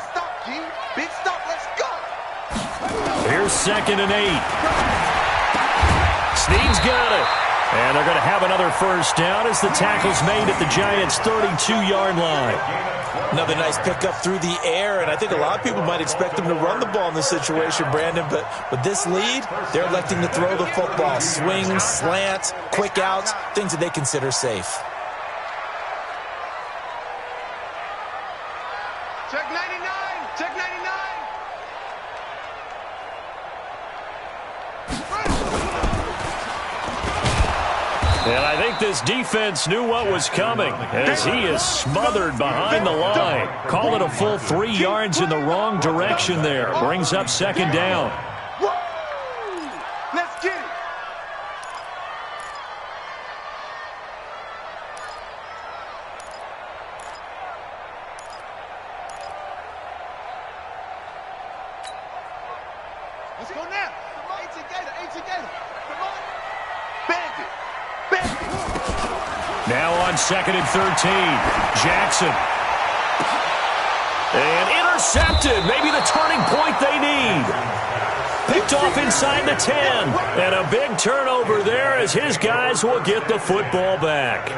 Big stop, let's go. Here's 2nd and 8. Snead's got it. And they're going to have another 1st down as the tackle's made at the Giants' 32-yard line. Another nice pickup through the air, and I think a lot of people might expect them to run the ball in this situation, Brandon, but with this lead, they're electing to throw the football. Swings, slants, quick outs, things that they consider safe. Check 99, check 99. And I think this defense knew what was coming as he is smothered behind the line. Call it a full 3 yards in the wrong direction there. Brings up 2nd down. Let's get it. Let's go now. Gator. Come on. Bandit. Now on 2nd and 13. Jackson. And intercepted. Maybe the turning point they need. Picked off inside the 10. And a big turnover there as his guys will get the football back.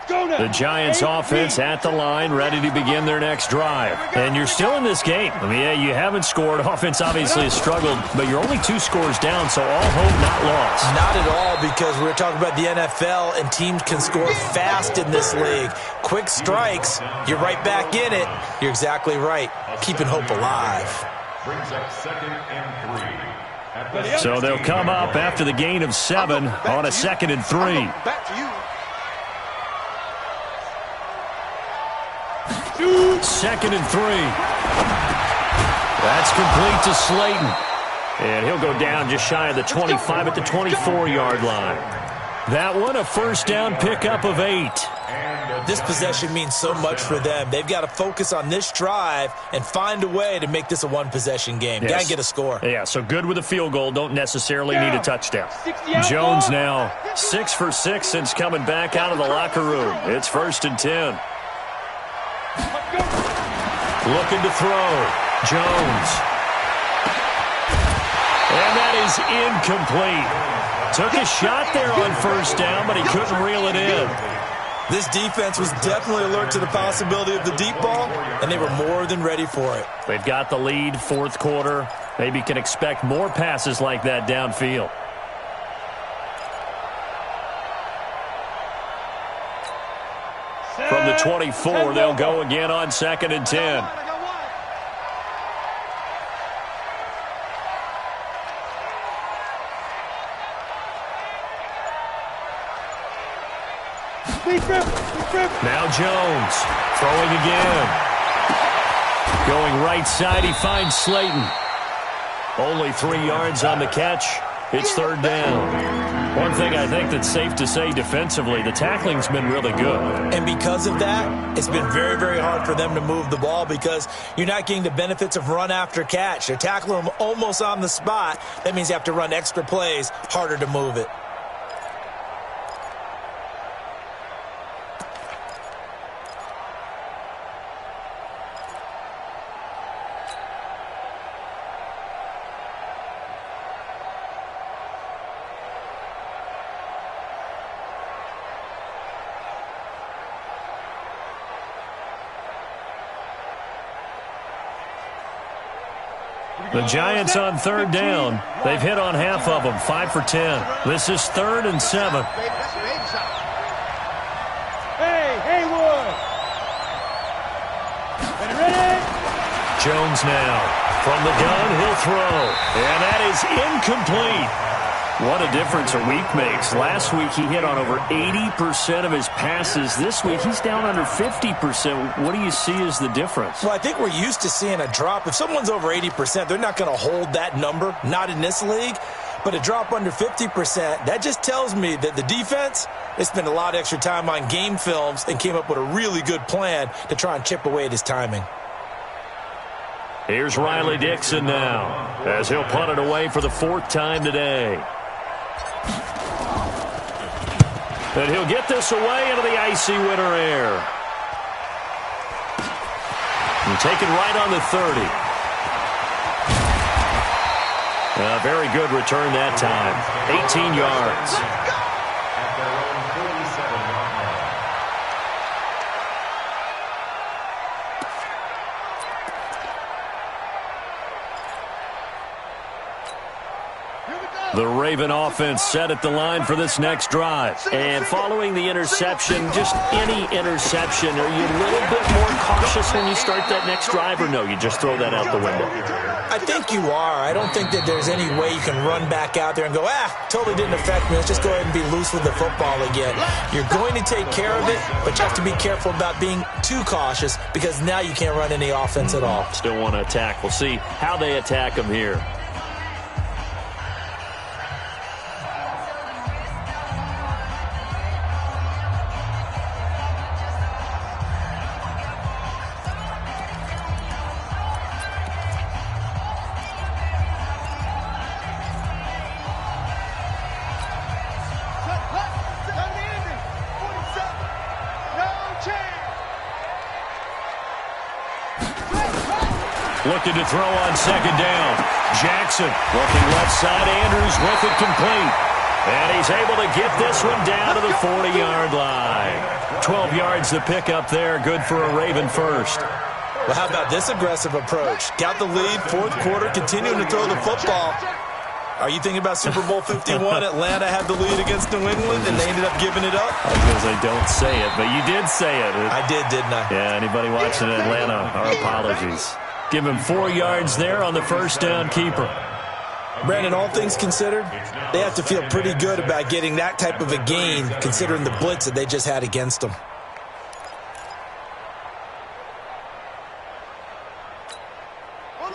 The Giants offense at the line, ready to begin their next drive. And you're still in this game. I mean, yeah, you haven't scored. Offense obviously has struggled, but you're only 2 scores down, so all hope not lost. Not at all, because we're talking about the NFL, and teams can score fast in this league. Quick strikes, you're right back in it. You're exactly right. Keeping hope alive. Brings up 2nd and 3. So they'll come up after the gain of 7 on a 2nd and 3. Back to you. 2nd and 3. That's complete to Slayton. And he'll go down just shy of the 25 at the 24-yard line. That one, a 1st down pickup of 8. This possession means so much for them. They've got to focus on this drive and find a way to make this a one-possession game. Yes. Got to get a score. Yeah, so good with a field goal. Don't necessarily need a touchdown. Jones now 6 for 6 since coming back out of the locker room. It's 1st and 10. Looking to throw. Jones. And that is incomplete. Took a shot there on 1st down, but he couldn't reel it in. This defense was definitely alert to the possibility of the deep ball, and they were more than ready for it. They've got the lead, 4th quarter. Maybe can expect more passes like that downfield. From the 24, they'll go again on 2nd and 10. Now Jones throwing again. Going right side, he finds Slayton. Only 3 yards on the catch. It's third down. One thing I think that's safe to say defensively, the tackling's been really good. And because of that, it's been very, very hard for them to move the ball because you're not getting the benefits of run after catch. They're tackling them almost on the spot. That means you have to run extra plays, harder to move it. The Giants on third down. They've hit on half of them, 5 for 10. This is 3rd and 7. Hey, Haywood! Ready? Jones now. From the gun, he'll throw. And that is incomplete. What a difference a week makes. Last week he hit on over 80% of his passes. This week he's down under 50%. What do you see as the difference? Well, I think we're used to seeing a drop. If someone's over 80%, they're not going to hold that number, not in this league. But a drop under 50%, that just tells me that the defense, they spent a lot of extra time on game films and came up with a really good plan to try and chip away at his timing. Here's Riley Dixon now, as he'll punt it away for the 4th time today. And he'll get this away into the icy winter air. And taken right on the 30. A very good return that time. 18 yards. At their own 47-yard line. The Raven offense set at the line for this next drive. And following the interception, just any interception, are you a little bit more cautious when you start that next drive, or no, you just throw that out the window? I think you are. I don't think that there's any way you can run back out there and go, totally didn't affect me. Let's just go ahead and be loose with the football again. You're going to take care of it, but you have to be careful about being too cautious because now you can't run any offense at all. Still want to attack. We'll see how they attack them here. Looking to throw on second down. Jackson looking left side. Andrews with it complete. And he's able to get this one down to the 40-yard line. 12 yards to pick up there. Good for a Raven first. Well, how about this aggressive approach? Got the lead, 4th quarter, continuing to throw the football. Are you thinking about Super Bowl 51? Atlanta had the lead against New England, and they ended up giving it up? I was going to say, don't say it, but you did say it. I did, didn't I? Yeah, anybody watching Atlanta, our apologies. Give him 4 yards there on the first down keeper. Brandon, all things considered, they have to feel pretty good about getting that type of a gain, considering the blitz that they just had against them.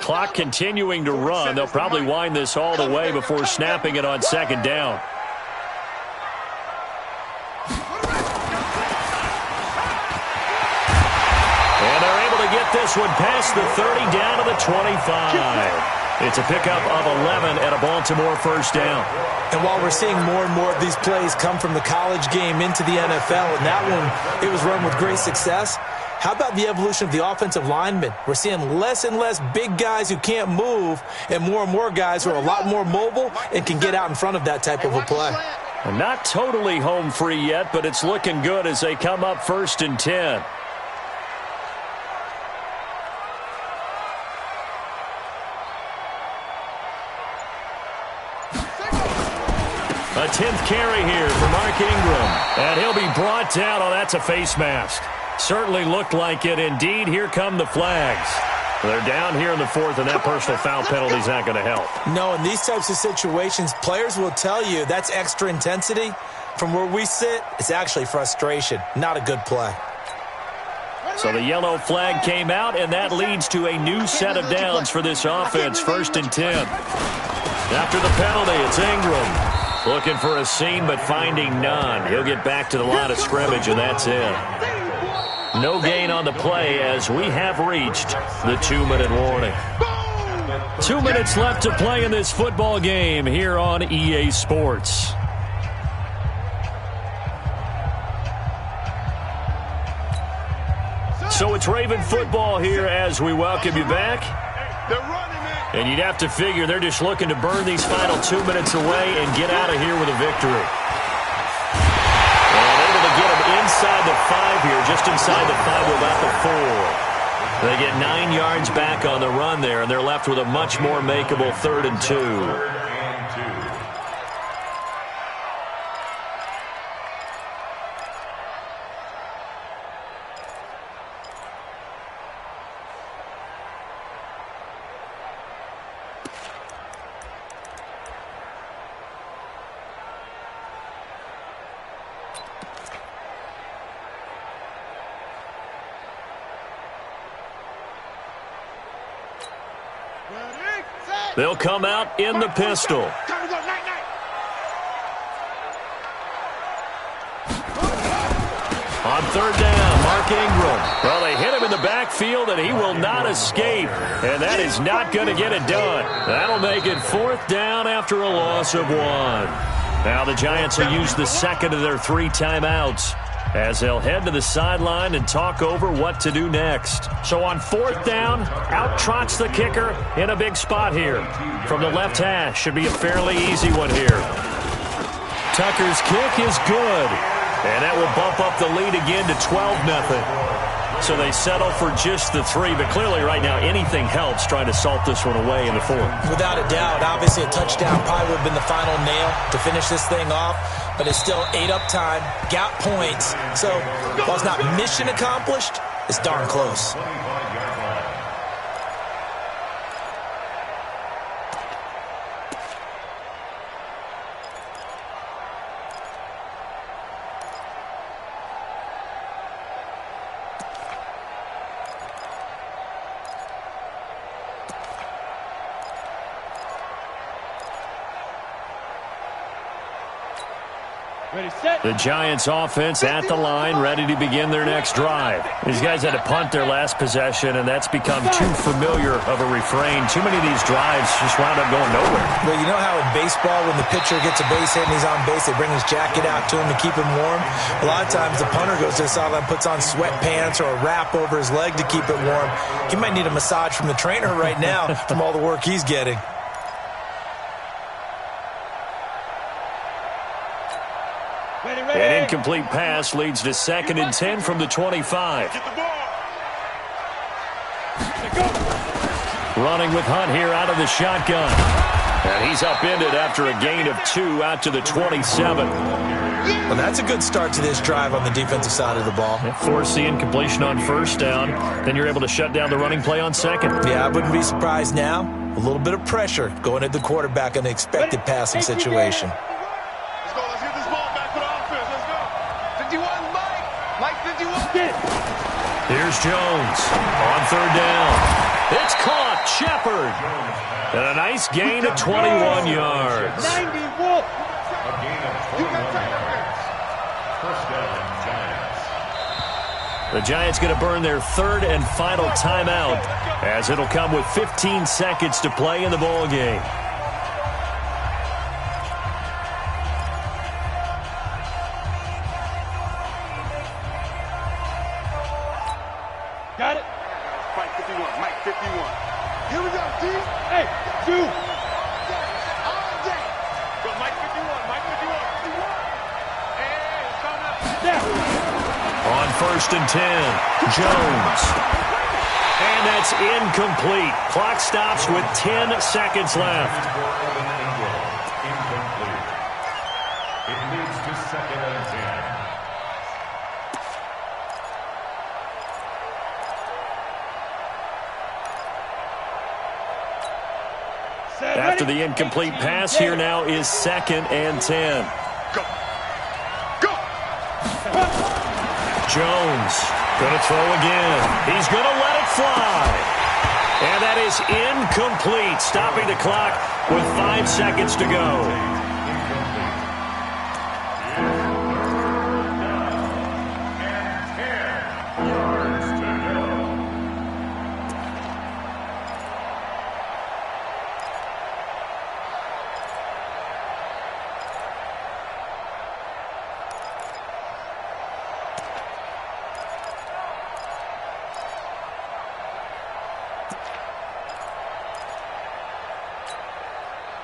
Clock continuing to run. They'll probably wind this all the way before snapping it on second down. And they're able to get this one past the 30 down to the 25. It's a pickup of 11 and a Baltimore first down. And while we're seeing more and more of these plays come from the college game into the NFL, and that one, it was run with great success, how about the evolution of the offensive linemen? We're seeing less and less big guys who can't move and more guys who are a lot more mobile and can get out in front of that type of a play. And not totally home free yet, but it's looking good as they come up 1st and 10. A 10th carry here for Mark Ingram. And he'll be brought down. Oh, that's a face mask. Certainly looked like it. Indeed, here come the flags. They're down here in the fourth, and that personal foul penalty is not going to help. No, in these types of situations, players will tell you that's extra intensity. From where we sit, it's actually frustration. Not a good play. So the yellow flag came out, and that leads to a new set of downs for this offense, 1st and 10. After the penalty, it's Ingram. Looking for a seam, but finding none. He'll get back to the line of scrimmage, and that's it. No gain on the play as we have reached the 2-minute warning. 2 minutes left to play in this football game here on EA Sports. So it's Raven football here as we welcome you back. And you'd have to figure they're just looking to burn these final 2 minutes away and get out of here with a victory. And able to get them inside the 5 here, just inside the 5 with about the 4. They get 9 yards back on the run there, and they're left with a much more makeable 3rd and 2. They'll come out in the pistol. On 3rd down, Mark Ingram. Well, they hit him in the backfield, and he will not escape. And that is not going to get it done. That'll make it 4th down after a loss of 1. Now the Giants will use the second of their 3 timeouts as they'll head to the sideline and talk over what to do next. So on 4th down, out trots the kicker in a big spot here. From the left hash, should be a fairly easy one here. Tucker's kick is good, and that will bump up the lead again to 12-0. So they settle for just the 3, but clearly right now anything helps trying to salt this one away in the 4th. Without a doubt, obviously a touchdown probably would have been the final nail to finish this thing off, but it's still 8 up time, got points. So while it's not mission accomplished, it's darn close. The Giants offense at the line, ready to begin their next drive. These guys had to punt their last possession, and that's become too familiar of a refrain. Too many of these drives just wound up going nowhere. Well, you know how in baseball, when the pitcher gets a base hit and he's on base, they bring his jacket out to him to keep him warm? A lot of times the punter goes to the sideline, puts on sweatpants or a wrap over his leg to keep it warm. He might need a massage from the trainer right now from all the work he's getting. An incomplete pass leads to 2nd and 10 from the 25. Running with Hunt here out of the shotgun. And he's upended after a gain of 2 out to the 27. Well, that's a good start to this drive on the defensive side of the ball. Force the incompletion on 1st down. Then you're able to shut down the running play on 2nd. Yeah, I wouldn't be surprised now. A little bit of pressure going at the quarterback in the expected passing situation. Here's Jones on 3rd down. It's caught. Shepard. And a nice gain of 21 yards. A gain of 21 yards. First down, Giants. The Giants going to burn their 3rd and final timeout as it'll come with 15 seconds to play in the ball game. Got it. Mike 51, Mike 51. Here we go, T. Hey, 2. Go, Mike 51, Mike 51. Hey, it's coming up. Down. On 1st and 10, Jones. And that's incomplete. Clock stops with 10 seconds left. Incomplete. It leads to 2nd and 10. after the incomplete pass. Here now is 2nd and 10. Go. Go. Jones going to throw again. He's going to let it fly. And that is incomplete, stopping the clock with 5 seconds to go.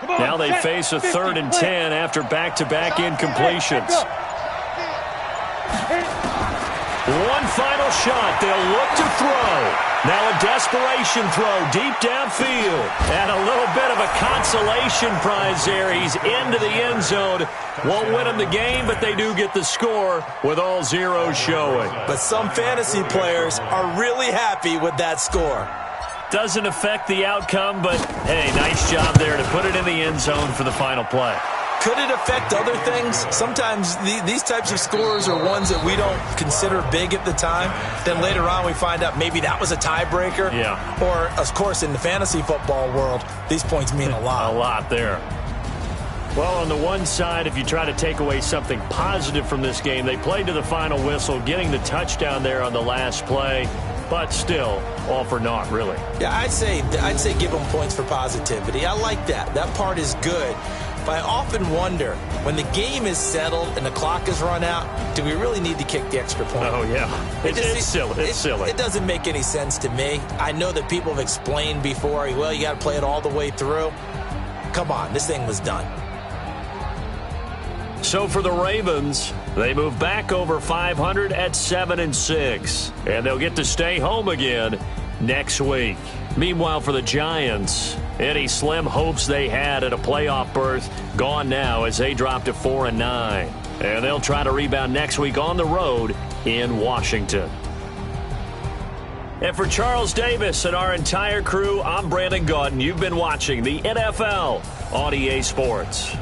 Now they face a 3rd and 10 after back-to-back incompletions. One final shot. They'll look to throw. Now a desperation throw deep downfield. And a little bit of a consolation prize there. He's into the end zone. Won't win them the game, but they do get the score with all zeros showing. But some fantasy players are really happy with that score. Doesn't affect the outcome, but, hey, nice job there to put it in the end zone for the final play. Could it affect other things? Sometimes these types of scores are ones that we don't consider big at the time. Then later on we find out maybe that was a tiebreaker. Yeah. Or, of course, in the fantasy football world, these points mean a lot. A lot there. Well, on the one side, if you try to take away something positive from this game, they played to the final whistle, getting the touchdown there on the last play. But still, all for naught, really. Yeah, I'd say give them points for positivity. I like that. That part is good. But I often wonder, when the game is settled and the clock is run out, do we really need to kick the extra point? Oh, yeah. It's silly. It's silly. It doesn't make any sense to me. I know that people have explained before, well, you got to play it all the way through. Come on, this thing was done. So for the Ravens, they move back over 500 at 7-6, and they'll get to stay home again next week. Meanwhile, for the Giants, any slim hopes they had at a playoff berth gone now as they drop to 4-9, and they'll try to rebound next week on the road in Washington. And for Charles Davis and our entire crew, I'm Brandon Gaudin. You've been watching the NFL on EA Sports.